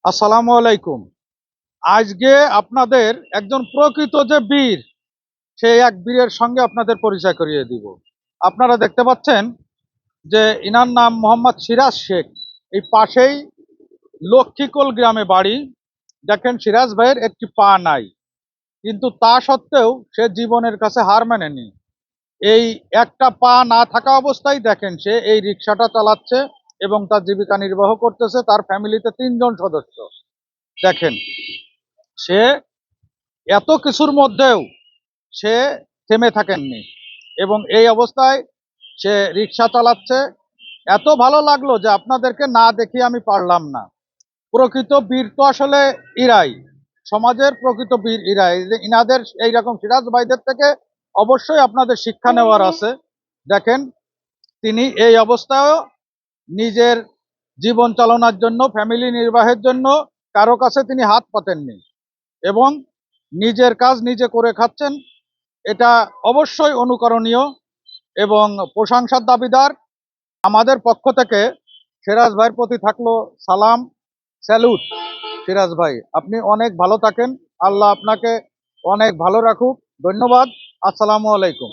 আসসালামু আলাইকুম। আজকে আপনাদের একজন প্রকৃত যে বীর, সেই এক বীরের সঙ্গে আপনাদের পরিচয় করিয়ে দিব। আপনারা দেখতে পাচ্ছেন যে ইনার নাম মোহাম্মদ সিরাজ শেখ। এই পাশেই লক্ষ্মীকোল গ্রামে বাড়ি। দেখেন সিরাজ ভাইয়ের একটি পা নাই, কিন্তু তা সত্ত্বেও সে জীবনের কাছে হার মানেনি। এই একটা পা না থাকা অবস্থায় দেখেন সে এই রিক্সাটা চালাচ্ছে এবং তার জীবিকা নির্বাহ করতেছে। তার ফ্যামিলিতে 3 জন সদস্য। দেখেন, সে এত কিছুর মধ্যেও সে থেমে থাকেননি এবং এই অবস্থায় সে রিক্সা চালাচ্ছে। এত ভালো লাগলো যে আপনাদেরকে না দেখিয়ে আমি পারলাম না। প্রকৃত বীর তো আসলে ইরাই, সমাজের প্রকৃত বীর ইরাই। যে ইনাদের এইরকম সিরাজ ভাইদের থেকে অবশ্যই আপনাদের শিক্ষা নেওয়ার আছে। দেখেন, তিনি এই অবস্থায়ও নিজের জীবন চালানোর জন্য, ফ্যামিলি নির্বাহের জন্য কারো কাছে তিনি হাত পাতেননি এবং নিজের কাজ নিজে করে খাচ্ছেন। এটা অবশ্যই অনুকরণীয় এবং প্রশংসার দাবিদার। আমাদের পক্ষ থেকে সিরাজ ভাইয়ের প্রতি থাকলো সালাম, স্যালুট। সিরাজ ভাই, আপনি অনেক ভালো থাকেন, আল্লাহ আপনাকে অনেক ভালো রাখুক। ধন্যবাদ। আসসালামু আলাইকুম।